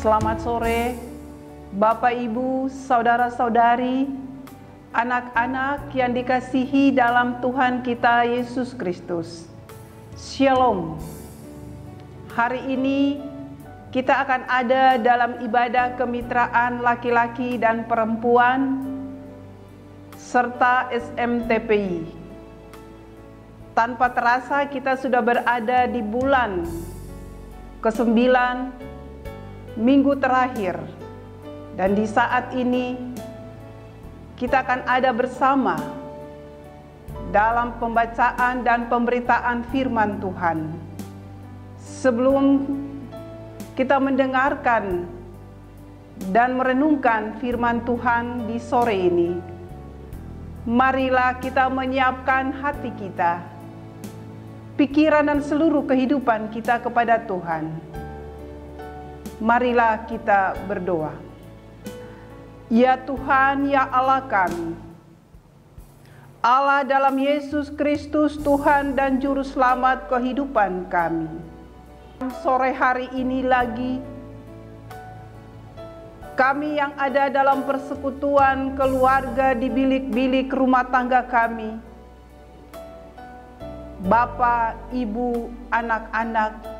Selamat sore, Bapak, Ibu, saudara-saudari, anak-anak yang dikasihi dalam Tuhan kita Yesus Kristus. Shalom. Hari ini kita akan ada dalam ibadah kemitraan laki-laki dan perempuan serta SMTPI. Tanpa terasa kita sudah berada di bulan ke-9 minggu terakhir, dan di saat ini kita akan ada bersama dalam pembacaan dan pemberitaan firman Tuhan. Sebelum kita mendengarkan dan merenungkan firman Tuhan di sore ini, marilah kita menyiapkan hati kita, pikiran dan seluruh kehidupan kita kepada Tuhan. Marilah kita berdoa. Ya Tuhan, ya Allah kami, Allah dalam Yesus Kristus, Tuhan dan Juru Selamat kehidupan kami. Sore hari ini lagi, kami yang ada dalam persekutuan keluarga di bilik-bilik rumah tangga kami, Bapak, Ibu, anak-anak,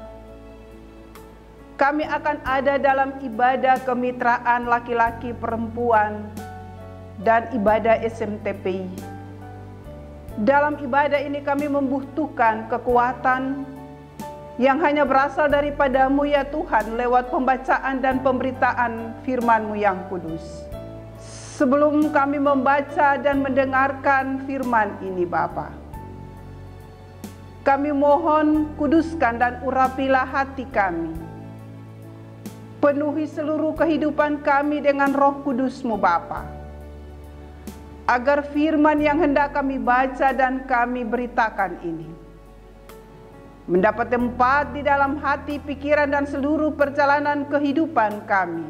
kami akan ada dalam ibadah kemitraan laki-laki perempuan dan ibadah SMTPI. Dalam ibadah ini kami membutuhkan kekuatan yang hanya berasal daripada-Mu ya Tuhan lewat pembacaan dan pemberitaan firman-Mu yang kudus. Sebelum kami membaca dan mendengarkan firman ini Bapa, kami mohon kuduskan dan urapilah hati kami. Penuhi seluruh kehidupan kami dengan Roh Kudus-Mu Bapa, agar firman yang hendak kami baca dan kami beritakan ini mendapat tempat di dalam hati, pikiran dan seluruh perjalanan kehidupan kami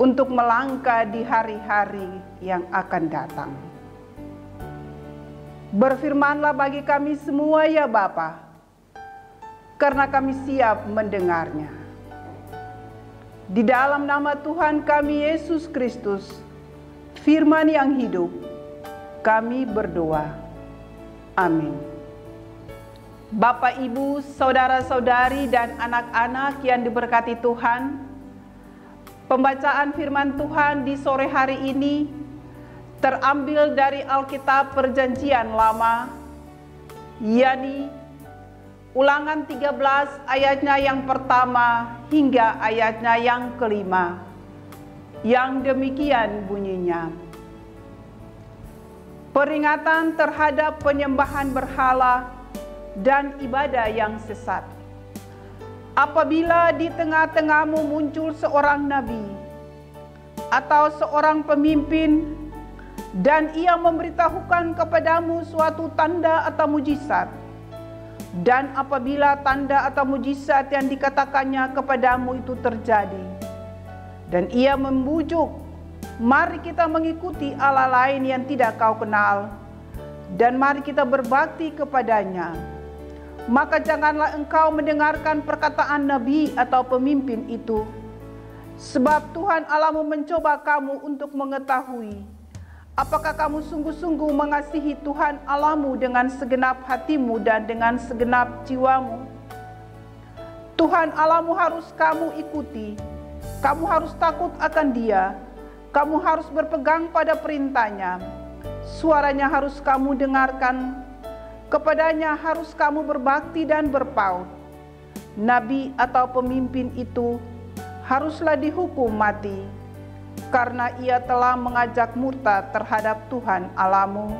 untuk melangkah di hari-hari yang akan datang. Berfirmanlah bagi kami semua ya Bapa, karena kami siap mendengarnya. Di dalam nama Tuhan kami Yesus Kristus, firman yang hidup, kami berdoa. Amin. Bapak, Ibu, saudara-saudari dan anak-anak yang diberkati Tuhan, pembacaan firman Tuhan di sore hari ini terambil dari Alkitab Perjanjian Lama, yakni Ulangan 13 ayatnya yang pertama hingga ayatnya yang kelima, yang demikian bunyinya. Peringatan terhadap penyembahan berhala dan ibadah yang sesat. Apabila di tengah-tengahmu muncul seorang nabi atau seorang pemimpin, dan ia memberitahukan kepadamu suatu tanda atau mujizat, dan apabila tanda atau mujizat yang dikatakannya kepadamu itu terjadi, dan ia membujuk, mari kita mengikuti Allah lain yang tidak kau kenal, dan mari kita berbakti kepadanya, maka janganlah engkau mendengarkan perkataan nabi atau pemimpin itu, sebab Tuhan Allahmu mencoba kamu untuk mengetahui apakah kamu sungguh-sungguh mengasihi Tuhan Allahmu dengan segenap hatimu dan dengan segenap jiwamu. Tuhan Allahmu harus kamu ikuti, kamu harus takut akan Dia, kamu harus berpegang pada perintahnya, suaranya harus kamu dengarkan, kepadanya harus kamu berbakti dan berpaut. Nabi atau pemimpin itu haruslah dihukum mati, karena ia telah mengajak murtad terhadap Tuhan Allahmu,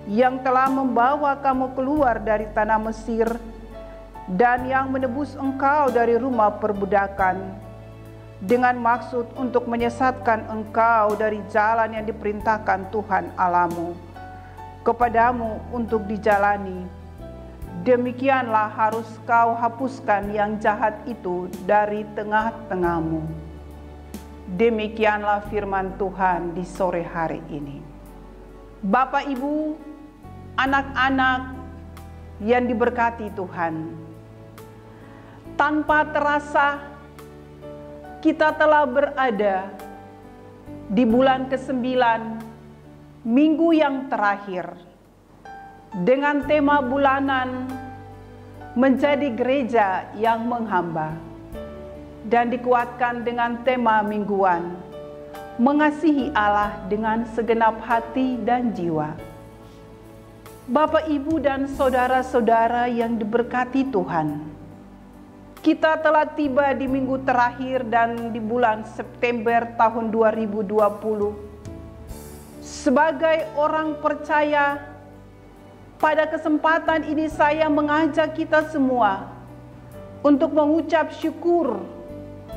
yang telah membawa kamu keluar dari tanah Mesir, dan yang menebus engkau dari rumah perbudakan, dengan maksud untuk menyesatkan engkau dari jalan yang diperintahkan Tuhan Allahmu kepadamu untuk dijalani. Demikianlah harus kau hapuskan yang jahat itu dari tengah-tengahmu. Demikianlah firman Tuhan di sore hari ini. Bapak, Ibu, anak-anak yang diberkati Tuhan, tanpa terasa kita telah berada di bulan ke-9, minggu yang terakhir, dengan tema bulanan menjadi gereja yang menghamba, dan dikuatkan dengan tema mingguan mengasihi Allah dengan segenap hati dan jiwa. Bapak, Ibu, dan saudara-saudara yang diberkati Tuhan, kita telah tiba di minggu terakhir dan di bulan September tahun 2020. Sebagai orang percaya, pada kesempatan ini saya mengajak kita semua untuk mengucap syukur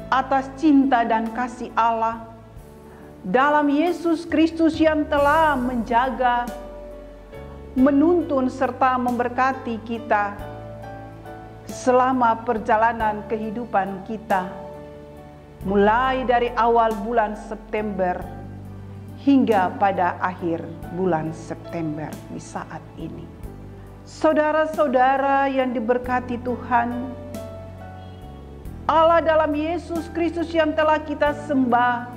atas cinta dan kasih Allah dalam Yesus Kristus yang telah menjaga, menuntun serta memberkati kita selama perjalanan kehidupan kita, mulai dari awal bulan September hingga pada akhir bulan September di saat ini. Saudara-saudara yang diberkati Tuhan, Allah dalam Yesus Kristus yang telah kita sembah,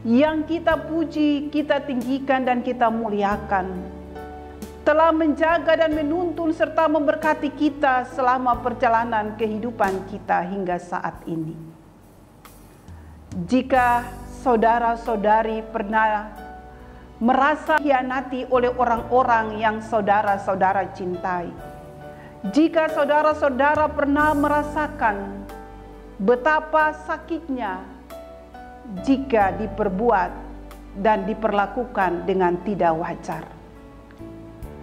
yang kita puji, kita tinggikan dan kita muliakan, telah menjaga dan menuntun serta memberkati kita selama perjalanan kehidupan kita hingga saat ini. Jika saudara-saudari pernah merasa hianati oleh orang-orang yang saudara-saudara cintai, jika saudara-saudara pernah merasakan betapa sakitnya jika diperbuat dan diperlakukan dengan tidak wajar,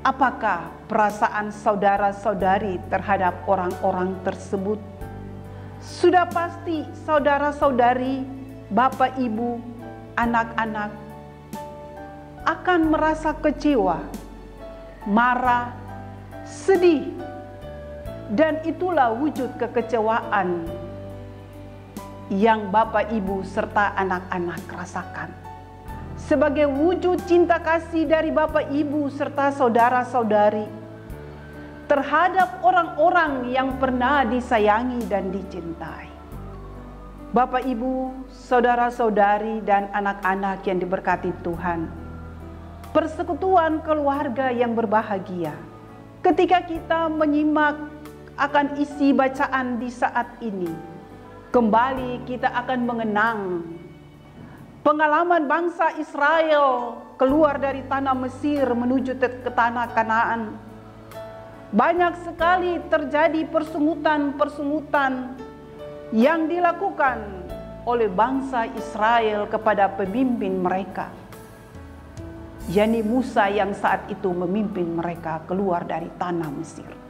apakah perasaan saudara-saudari terhadap orang-orang tersebut? Sudah pasti saudara-saudari, Bapak, Ibu, anak-anak akan merasa kecewa, marah, sedih, dan itulah wujud kekecewaan yang Bapak, Ibu, serta anak-anak rasakan. Sebagai wujud cinta kasih dari Bapak, Ibu, serta saudara-saudari terhadap orang-orang yang pernah disayangi dan dicintai. Bapak, Ibu, saudara-saudari, dan anak-anak yang diberkati Tuhan, persekutuan keluarga yang berbahagia, ketika kita menyimak akan isi bacaan di saat ini, kembali kita akan mengenang pengalaman bangsa Israel keluar dari tanah Mesir menuju ke tanah Kanaan. Banyak sekali terjadi persungutan-persungutan yang dilakukan oleh bangsa Israel kepada pemimpin mereka, yakni Musa yang saat itu memimpin mereka keluar dari tanah Mesir.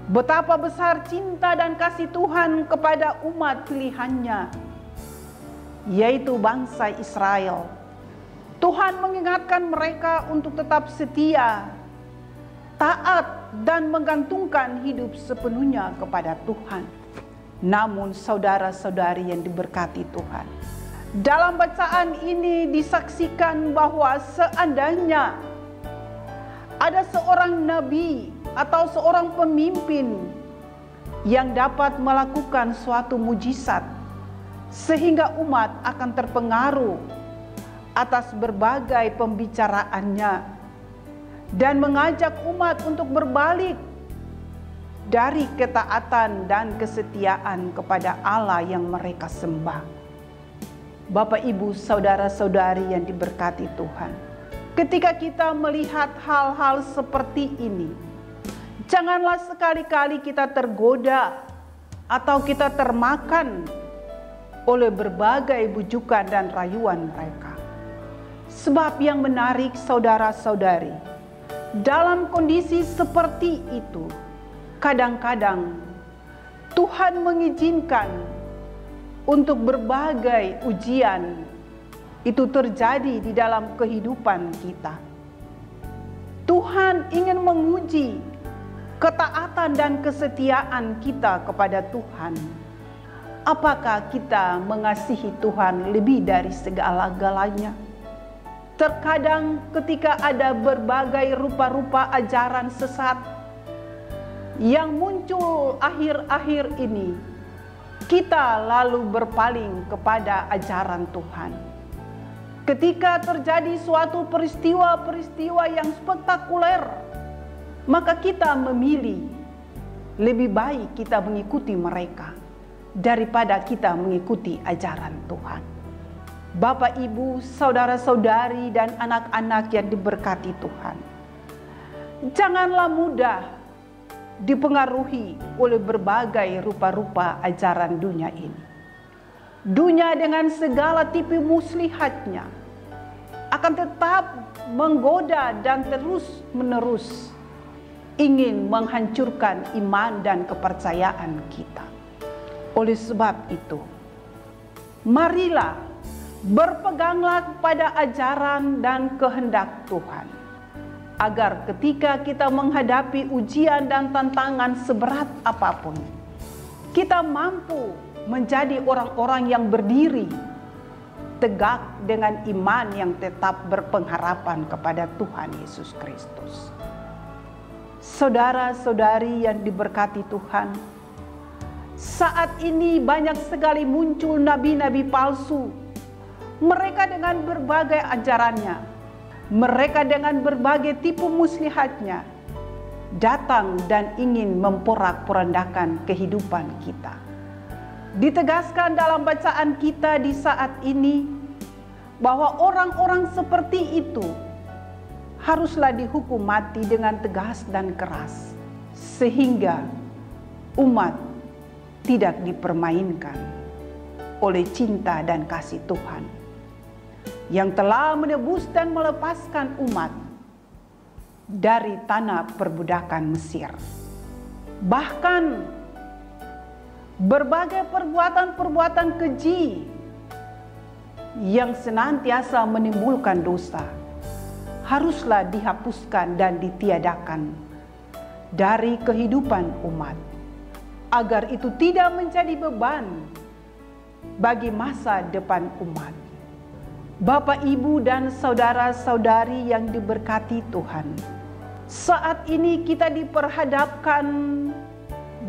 Betapa besar cinta dan kasih Tuhan kepada umat pilihannya, yaitu bangsa Israel. Tuhan mengingatkan mereka untuk tetap setia, taat, dan menggantungkan hidup sepenuhnya kepada Tuhan. Namun saudara-saudari yang diberkati Tuhan, dalam bacaan ini disaksikan bahwa seandainya ada seorang nabi atau seorang pemimpin yang dapat melakukan suatu mujizat sehingga umat akan terpengaruh atas berbagai pembicaraannya dan mengajak umat untuk berbalik dari ketaatan dan kesetiaan kepada Allah yang mereka sembah. Bapak, Ibu, saudara-saudari yang diberkati Tuhan, ketika kita melihat hal-hal seperti ini, janganlah sekali-kali kita tergoda atau kita termakan oleh berbagai bujukan dan rayuan mereka. Sebab yang menarik saudara-saudari, dalam kondisi seperti itu, kadang-kadang Tuhan mengizinkan untuk berbagai ujian itu terjadi di dalam kehidupan kita. Tuhan ingin menguji ketaatan dan kesetiaan kita kepada Tuhan. Apakah kita mengasihi Tuhan lebih dari segala-galanya? Terkadang ketika ada berbagai rupa-rupa ajaran sesat yang muncul akhir-akhir ini, kita lalu berpaling kepada ajaran Tuhan. Ketika terjadi suatu peristiwa-peristiwa yang spektakuler, maka kita memilih lebih baik kita mengikuti mereka daripada kita mengikuti ajaran Tuhan. Bapak, Ibu, saudara-saudari, dan anak-anak yang diberkati Tuhan, janganlah mudah dipengaruhi oleh berbagai rupa-rupa ajaran dunia ini. Dunia dengan segala tipu muslihatnya akan tetap menggoda dan terus-menerus ingin menghancurkan iman dan kepercayaan kita. Oleh sebab itu, marilah berpeganglah pada ajaran dan kehendak Tuhan, agar ketika kita menghadapi ujian dan tantangan seberat apapun, kita mampu menjadi orang-orang yang berdiri tegak dengan iman yang tetap berpengharapan kepada Tuhan Yesus Kristus. Saudara-saudari yang diberkati Tuhan, saat ini banyak sekali muncul nabi-nabi palsu. Mereka dengan berbagai ajarannya, mereka dengan berbagai tipu muslihatnya, datang dan ingin memporak-porandakan kehidupan kita. Ditegaskan dalam bacaan kita di saat ini bahwa orang-orang seperti itu haruslah dihukum mati dengan tegas dan keras, sehingga umat tidak dipermainkan oleh cinta dan kasih Tuhan yang telah menebus dan melepaskan umat dari tanah perbudakan Mesir. Bahkan berbagai perbuatan-perbuatan keji yang senantiasa menimbulkan dosa haruslah dihapuskan dan ditiadakan dari kehidupan umat, agar itu tidak menjadi beban bagi masa depan umat. Bapak, Ibu, dan saudara-saudari yang diberkati Tuhan, saat ini kita diperhadapkan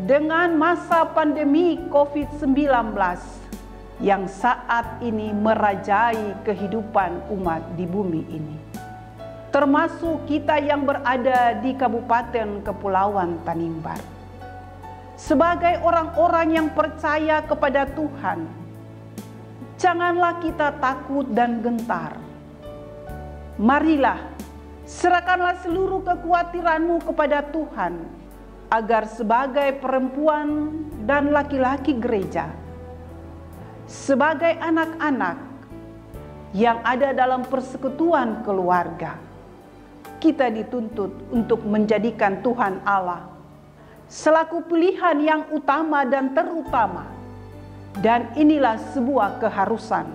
dengan masa pandemi COVID-19 yang saat ini merajai kehidupan umat di bumi ini, termasuk kita yang berada di Kabupaten Kepulauan Tanimbar. Sebagai orang-orang yang percaya kepada Tuhan, janganlah kita takut dan gentar. Marilah, serahkanlah seluruh kekhawatiranmu kepada Tuhan, agar sebagai perempuan dan laki-laki gereja, sebagai anak-anak yang ada dalam persekutuan keluarga, kita dituntut untuk menjadikan Tuhan Allah selaku pilihan yang utama dan terutama. Dan inilah sebuah keharusan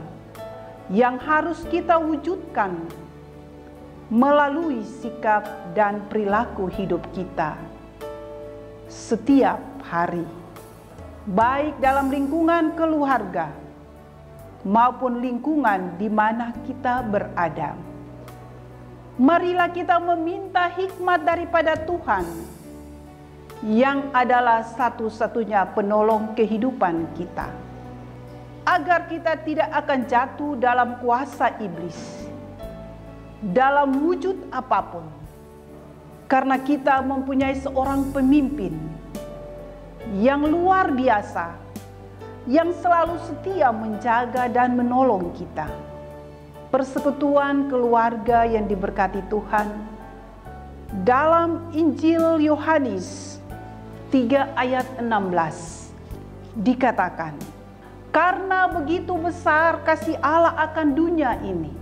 yang harus kita wujudkan melalui sikap dan perilaku hidup kita setiap hari, baik dalam lingkungan keluarga maupun lingkungan di mana kita berada. Marilah kita meminta hikmat daripada Tuhan yang adalah satu-satunya penolong kehidupan kita, agar kita tidak akan jatuh dalam kuasa iblis dalam wujud apapun, karena kita mempunyai seorang pemimpin yang luar biasa, yang selalu setia menjaga dan menolong kita. Persekutuan keluarga yang diberkati Tuhan, dalam Injil Yohanes 3 ayat 16 dikatakan, karena begitu besar kasih Allah akan dunia ini,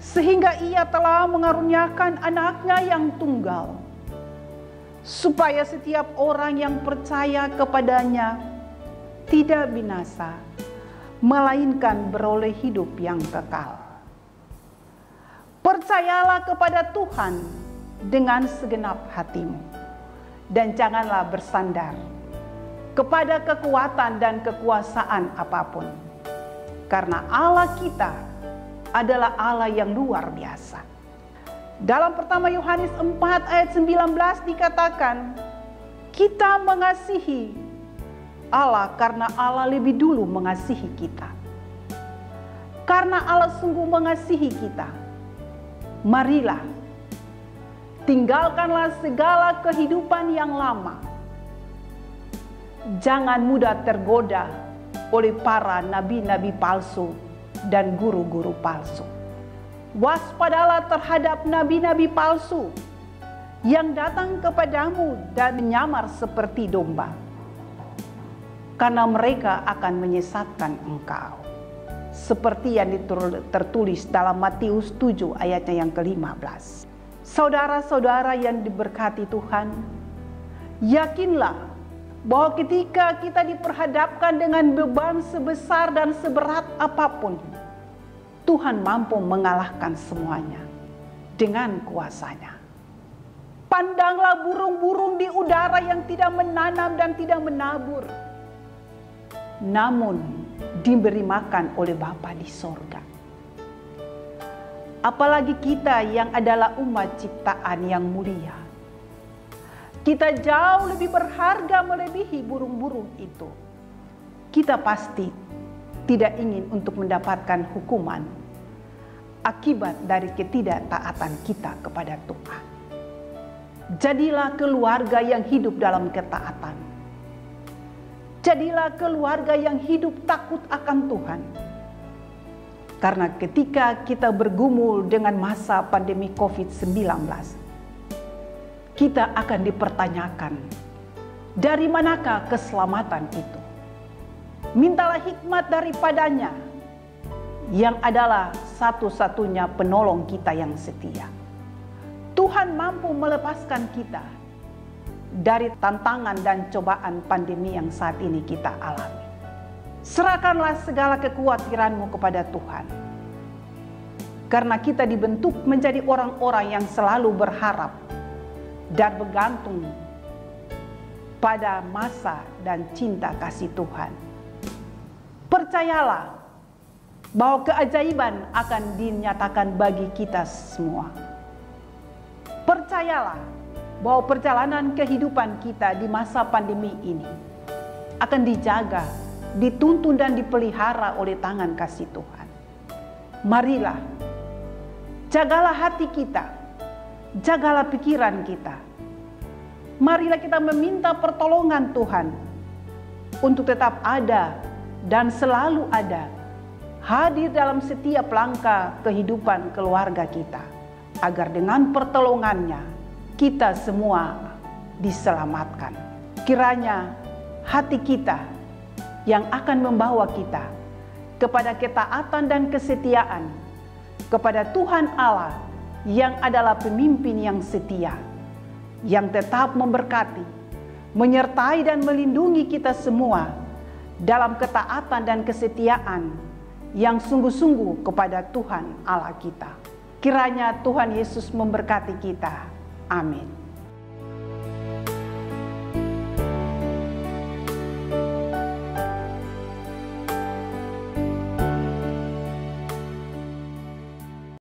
sehingga Ia telah mengaruniakan anaknya yang tunggal, supaya setiap orang yang percaya kepadanya tidak binasa, melainkan beroleh hidup yang kekal. Percayalah kepada Tuhan dengan segenap hatimu, dan janganlah bersandar kepada kekuatan dan kekuasaan apapun, karena Allah kita adalah Allah yang luar biasa. Dalam pertama Yohanes 4 ayat 19 dikatakan, kita mengasihi Allah karena Allah lebih dulu mengasihi kita. Karena Allah sungguh mengasihi kita, marilah tinggalkanlah segala kehidupan yang lama. Jangan mudah tergoda oleh para nabi-nabi palsu dan guru-guru palsu. Waspadalah terhadap nabi-nabi palsu yang datang kepadamu dan menyamar seperti domba, karena mereka akan menyesatkan engkau. Seperti yang tertulis dalam Matius 7 ayatnya yang ke-15. Saudara-saudara yang diberkati Tuhan, yakinlah bahwa ketika kita diperhadapkan dengan beban sebesar dan seberat apapun, Tuhan mampu mengalahkan semuanya dengan kuasa-Nya. Pandanglah burung-burung di udara yang tidak menanam dan tidak menabur, namun diberi makan oleh Bapa di sorga. Apalagi kita yang adalah umat ciptaan yang mulia. Kita jauh lebih berharga melebihi burung-burung itu. Kita pasti tidak ingin untuk mendapatkan hukuman akibat dari ketidaktaatan kita kepada Tuhan. Jadilah keluarga yang hidup dalam ketaatan. Jadilah keluarga yang hidup takut akan Tuhan. Karena ketika kita bergumul dengan masa pandemi COVID-19, kita akan dipertanyakan, dari manakah keselamatan itu? Mintalah hikmat daripadanya, yang adalah satu-satunya penolong kita yang setia. Tuhan mampu melepaskan kita dari tantangan dan cobaan pandemi yang saat ini kita alami. Serahkanlah segala kekhawatiranmu kepada Tuhan. Karena kita dibentuk menjadi orang-orang yang selalu berharap dan bergantung pada masa dan cinta kasih Tuhan. Percayalah bahwa keajaiban akan dinyatakan bagi kita semua. Percayalah bahwa perjalanan kehidupan kita di masa pandemi ini akan dijaga, dituntun dan dipelihara oleh tangan kasih Tuhan. Marilah, jagalah hati kita, jagalah pikiran kita. Marilah kita meminta pertolongan Tuhan untuk tetap ada dan selalu ada, hadir dalam setiap langkah kehidupan keluarga kita, agar dengan pertolongannya kita semua diselamatkan. Kiranya hati kita yang akan membawa kita kepada ketaatan dan kesetiaan kepada Tuhan Allah yang adalah pemimpin yang setia, yang tetap memberkati, menyertai dan melindungi kita semua dalam ketaatan dan kesetiaan yang sungguh-sungguh kepada Tuhan Allah kita. Kiranya Tuhan Yesus memberkati kita. Amin.